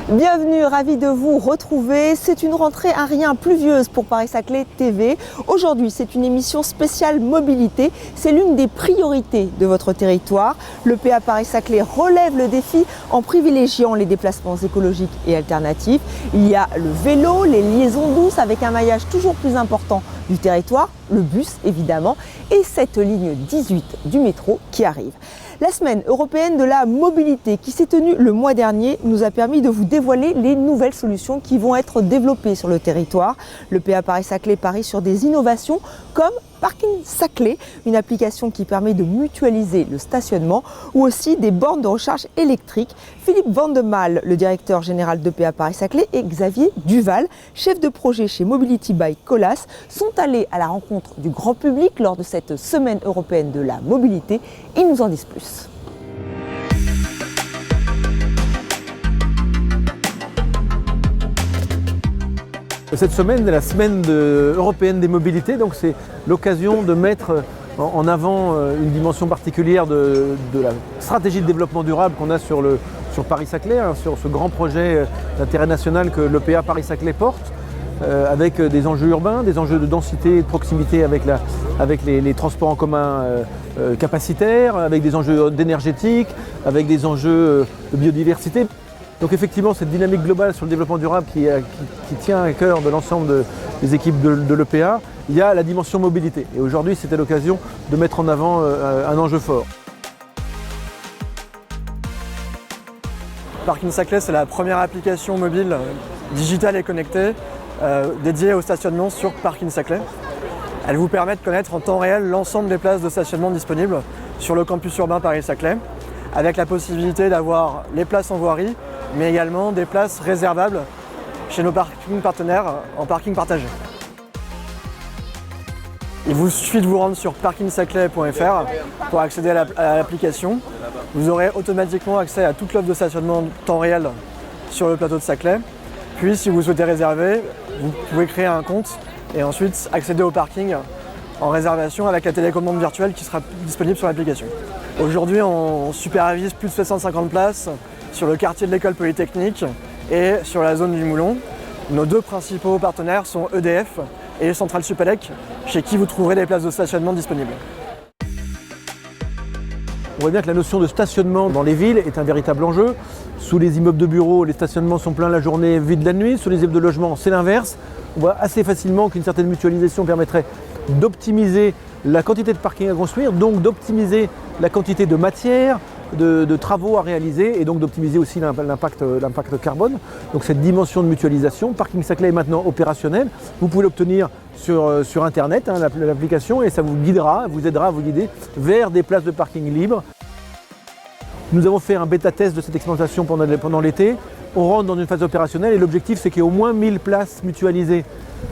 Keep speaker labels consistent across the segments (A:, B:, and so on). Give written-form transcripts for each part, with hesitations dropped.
A: Bienvenue, ravi de vous retrouver. C'est une rentrée à rien pluvieuse pour Paris-Saclay TV. Aujourd'hui, c'est une émission spéciale mobilité. C'est l'une des priorités de votre territoire. Le PA Paris-Saclay relève le défi en privilégiant les déplacements écologiques et alternatifs. Il y a le vélo, les liaisons douces avec un maillage toujours plus important du territoire, le bus évidemment, et cette ligne 18 du métro qui arrive. La semaine européenne de la mobilité qui s'est tenue le mois dernier nous a permis de vous dévoiler les nouvelles solutions qui vont être développées sur le territoire. Le PA Paris-Saclay parie sur des innovations comme Parking Saclay, une application qui permet de mutualiser le stationnement, ou aussi des bornes de recharge électrique. Philippe Vandemal, le directeur général de PA Paris-Saclay, et Xavier Duval, chef de projet chez Mobility by Colas, sont allés à la rencontre du grand public lors de cette semaine européenne de la mobilité. Ils nous en disent plus.
B: Cette semaine est la semaine européenne des mobilités, donc c'est l'occasion de mettre en avant une dimension particulière de la stratégie de développement durable qu'on a sur Paris-Saclay, sur ce grand projet d'intérêt national que le PA Paris-Saclay porte, avec des enjeux urbains, des enjeux de densité et de proximité avec les transports en commun capacitaires, avec des enjeux d'énergétique, avec des enjeux de biodiversité. Donc effectivement, cette dynamique globale sur le développement durable qui tient à cœur de l'ensemble des équipes de l'EPA, il y a la dimension mobilité. Et aujourd'hui, c'était l'occasion de mettre en avant un enjeu fort.
C: Parking Saclay, c'est la première application mobile digitale et connectée dédiée au stationnement sur Parking Saclay. Elle vous permet de connaître en temps réel l'ensemble des places de stationnement disponibles sur le campus urbain Paris-Saclay, avec la possibilité d'avoir les places en voirie, mais également des places réservables chez nos parkings partenaires en parking partagé. Il vous suffit de vous rendre sur parkingsaclay.fr pour accéder à l'application. Vous aurez automatiquement accès à toute l'offre de stationnement en temps réel sur le plateau de Saclay. Puis si vous souhaitez réserver, vous pouvez créer un compte et ensuite accéder au parking en réservation avec la télécommande virtuelle qui sera disponible sur l'application. Aujourd'hui, on supervise plus de 750 places sur le quartier de l'école polytechnique et sur la zone du Moulon. Nos deux principaux partenaires sont EDF et Centrale Supélec, chez qui vous trouverez des places de stationnement disponibles.
B: On voit bien que la notion de stationnement dans les villes est un véritable enjeu. Sous les immeubles de bureaux, les stationnements sont pleins la journée, vides la nuit. Sous les immeubles de logement, c'est l'inverse. On voit assez facilement qu'une certaine mutualisation permettrait d'optimiser la quantité de parking à construire, donc d'optimiser la quantité de matière, de travaux à réaliser et donc d'optimiser aussi l'impact carbone. Donc cette dimension de mutualisation, Parking Saclay est maintenant opérationnel. Vous pouvez l'obtenir sur Internet, l'application, et ça vous aidera à vous guider vers des places de parking libres. Nous avons fait un bêta-test de cette expérimentation pendant l'été. On rentre dans une phase opérationnelle et l'objectif c'est qu'il y ait au moins 1000 places mutualisées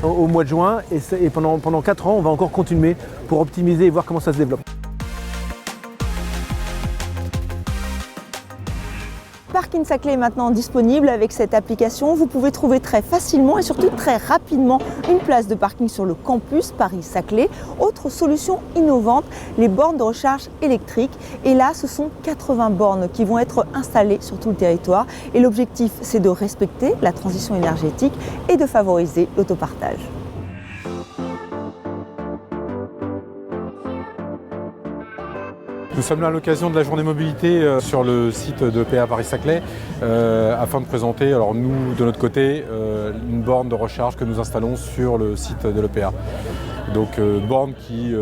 B: au mois de juin et pendant 4 ans on va encore continuer pour optimiser et voir comment ça se développe.
A: Parking Saclay est maintenant disponible avec cette application. Vous pouvez trouver très facilement et surtout très rapidement une place de parking sur le campus Paris-Saclay. Autre solution innovante, les bornes de recharge électrique. Et là, ce sont 80 bornes qui vont être installées sur tout le territoire. Et l'objectif, c'est de respecter la transition énergétique et de favoriser l'autopartage.
D: Nous sommes là à l'occasion de la journée mobilité sur le site de PA Paris-Saclay afin de présenter, alors nous de notre côté, une borne de recharge que nous installons sur le site de l'EPA. Donc borne qui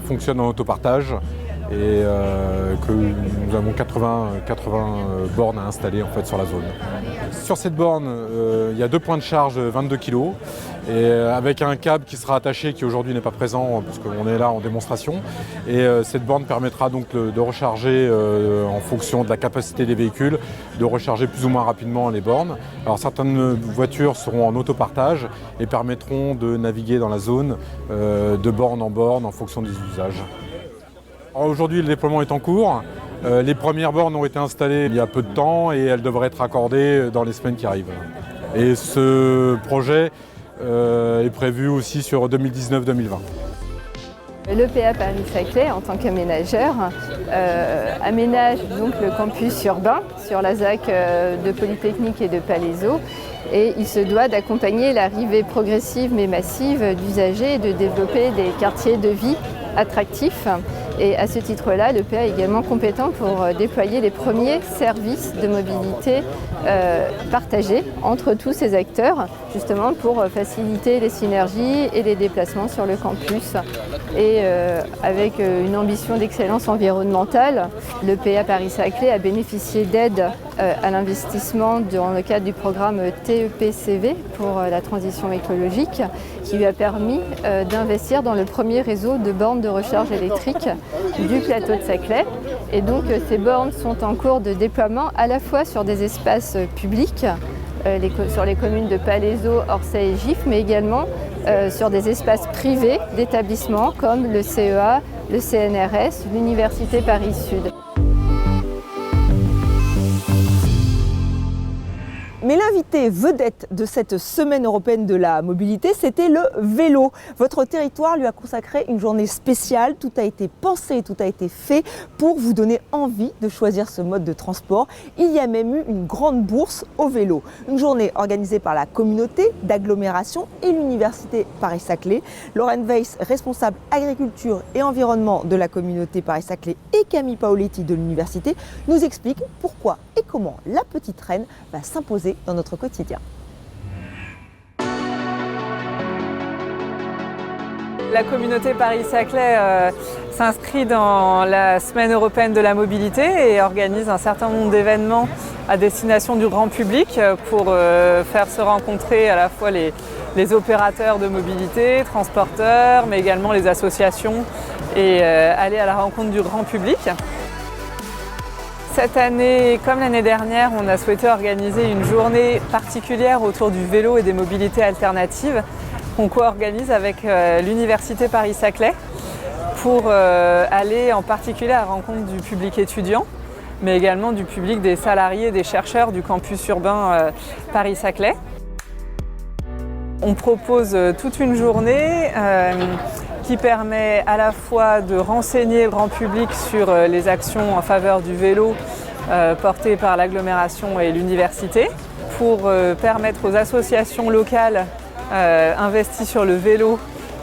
D: fonctionne en autopartage et que nous avons 80 bornes à installer en fait sur la zone. Sur cette borne, il y a 2 points de charge 22 kg et avec un câble qui sera attaché qui aujourd'hui n'est pas présent parce qu'on est là en démonstration. Et cette borne permettra donc de recharger en fonction de la capacité des véhicules, de recharger plus ou moins rapidement les bornes. Alors certaines voitures seront en autopartage et permettront de naviguer dans la zone de borne en fonction des usages. Aujourd'hui, le déploiement est en cours. Les premières bornes ont été installées il y a peu de temps et elles devraient être accordées dans les semaines qui arrivent. Et ce projet est prévu aussi sur 2019-2020.
E: L'EPA Paris-Saclay, en tant qu'aménageur, aménage donc le campus urbain sur la ZAC de Polytechnique et de Palaiseau. Et il se doit d'accompagner l'arrivée progressive mais massive d'usagers et de développer des quartiers de vie attractifs. Et à ce titre-là, l'EPA est également compétent pour déployer les premiers services de mobilité partagés entre tous ces acteurs, justement pour faciliter les synergies et les déplacements sur le campus. Et avec une ambition d'excellence environnementale, l'EPA Paris-Saclay a bénéficié d'aide à l'investissement dans le cadre du programme TEPCV pour la transition écologique, qui lui a permis d'investir dans le premier réseau de bornes de recharge électrique du plateau de Saclay. Et donc ces bornes sont en cours de déploiement à la fois sur des espaces publics, sur les communes de Palaiseau, Orsay et Gif, mais également sur des espaces privés d'établissements comme le CEA, le CNRS, l'Université Paris-Sud.
A: Mais l'invité vedette de cette semaine européenne de la mobilité, c'était le vélo. Votre territoire lui a consacré une journée spéciale. Tout a été pensé, tout a été fait pour vous donner envie de choisir ce mode de transport. Il y a même eu une grande bourse au vélo. Une journée organisée par la communauté d'agglomération et l'Université Paris-Saclay. Lorraine Weiss, responsable agriculture et environnement de la communauté Paris-Saclay, et Camille Paoletti de l'université nous expliquent pourquoi et comment la petite reine va s'imposer dans notre quotidien.
F: La communauté Paris-Saclay s'inscrit dans la semaine européenne de la mobilité et organise un certain nombre d'événements à destination du grand public pour faire se rencontrer à la fois les opérateurs de mobilité, transporteurs, mais également les associations et aller à la rencontre du grand public. Cette année, comme l'année dernière, on a souhaité organiser une journée particulière autour du vélo et des mobilités alternatives qu'on co-organise avec l'Université Paris-Saclay pour aller en particulier à la rencontre du public étudiant, mais également du public des salariés et des chercheurs du campus urbain Paris-Saclay. On propose toute une journée qui permet à la fois de renseigner le grand public sur les actions en faveur du vélo portées par l'agglomération et l'université, pour permettre aux associations locales investies sur le vélo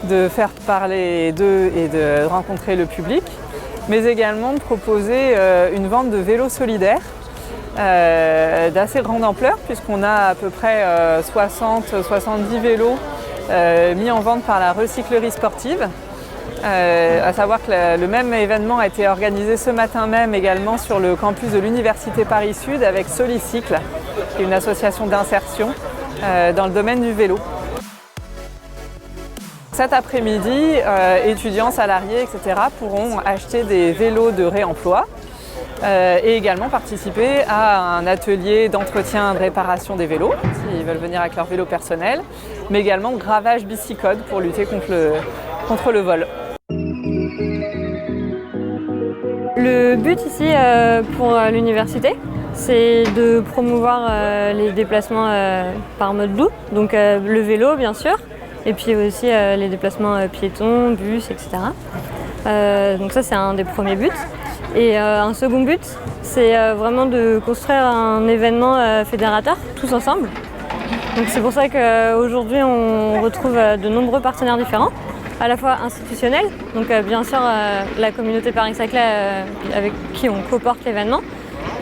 F: de faire parler d'eux et de rencontrer le public, mais également de proposer une vente de vélos solidaires d'assez grande ampleur, puisqu'on a à peu près 60-70 vélos mis en vente par la recyclerie sportive. À savoir que le même événement a été organisé ce matin même également sur le campus de l'Université Paris-Sud avec Solicycle, qui est une association d'insertion dans le domaine du vélo. Cet après-midi, étudiants, salariés, etc. pourront acheter des vélos de réemploi et également participer à un atelier d'entretien et de réparation des vélos, s'ils veulent venir avec leur vélo personnel, mais également gravage bicicode pour lutter contre le vol.
G: Le but ici pour l'université, c'est de promouvoir les déplacements par mode doux, donc le vélo bien sûr, et puis aussi les déplacements piétons, bus, etc. Donc ça c'est un des premiers buts. Et un second but, c'est vraiment de construire un événement fédérateur, tous ensemble. Donc c'est pour ça qu'aujourd'hui on retrouve de nombreux partenaires différents, à la fois institutionnels, donc bien sûr la communauté Paris-Saclay avec qui on coporte l'événement,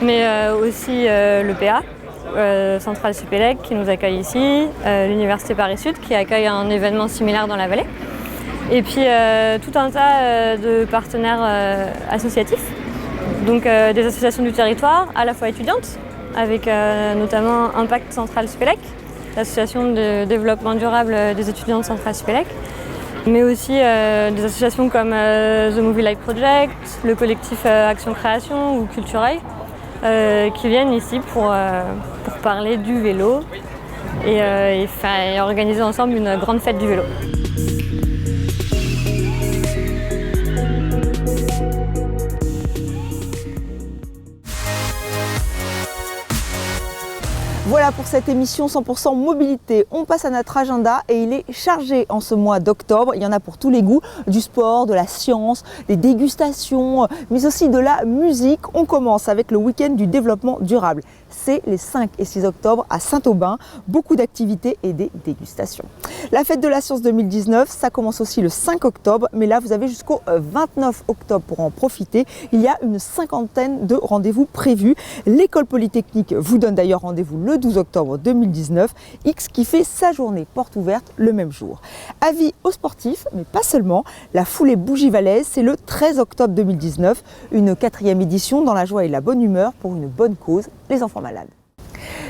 G: mais aussi l'EPA, Centrale Supélec qui nous accueille ici, l'Université Paris-Sud qui accueille un événement similaire dans la vallée, et puis tout un tas de partenaires associatifs, donc des associations du territoire, à la fois étudiantes, avec notamment Impact Centrale Supélec, l'association de développement durable des étudiants de Centrale Supélec, mais aussi des associations comme The Movie Life Project, le collectif Action Création ou Culturel, qui viennent ici pour parler du vélo et organiser ensemble une grande fête du vélo.
A: Voilà pour cette émission 100% mobilité. On passe à notre agenda et il est chargé en ce mois d'octobre. Il y en a pour tous les goûts, du sport, de la science, des dégustations, mais aussi de la musique. On commence avec le week-end du développement durable. C'est les 5 et 6 octobre à Saint-Aubin. Beaucoup d'activités et des dégustations. La fête de la science 2019, ça commence aussi le 5 octobre, mais là vous avez jusqu'au 29 octobre pour en profiter. Il y a une cinquantaine de rendez-vous prévus. L'école polytechnique vous donne d'ailleurs rendez-vous le 12 octobre 2019, X qui fait sa journée porte ouverte le même jour. Avis aux sportifs, mais pas seulement, la foulée Bougies-Valaises, c'est le 13 octobre 2019, une 4e édition dans la joie et la bonne humeur pour une bonne cause, les enfants malades.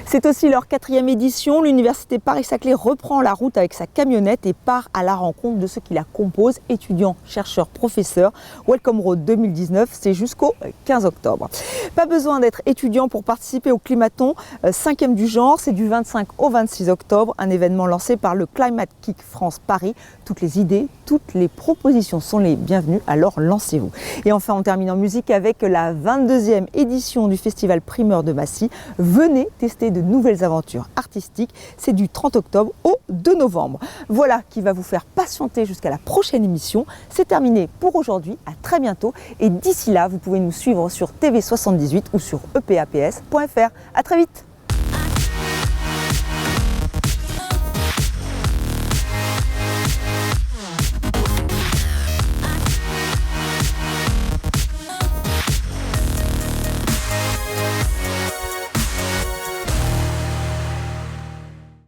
A: C'est aussi leur 4e édition. L'Université Paris-Saclay reprend la route avec sa camionnette et part à la rencontre de ceux qui la composent, étudiants, chercheurs, professeurs. Welcome Road 2019, c'est jusqu'au 15 octobre. Pas besoin d'être étudiant pour participer au Climaton, 5e du genre. C'est du 25 au 26 octobre, un événement lancé par le Climate Kick France Paris. Toutes les idées, toutes les propositions sont les bienvenues, alors lancez-vous. Et enfin, on termine en musique avec la 22e édition du Festival Primeur de Massy. Venez tester de nouvelles aventures artistiques. C'est du 30 octobre au 2 novembre. Voilà qui va vous faire patienter jusqu'à la prochaine émission. C'est terminé pour aujourd'hui. À très bientôt. Et d'ici là, vous pouvez nous suivre sur TV78 ou sur epaps.fr. À très vite.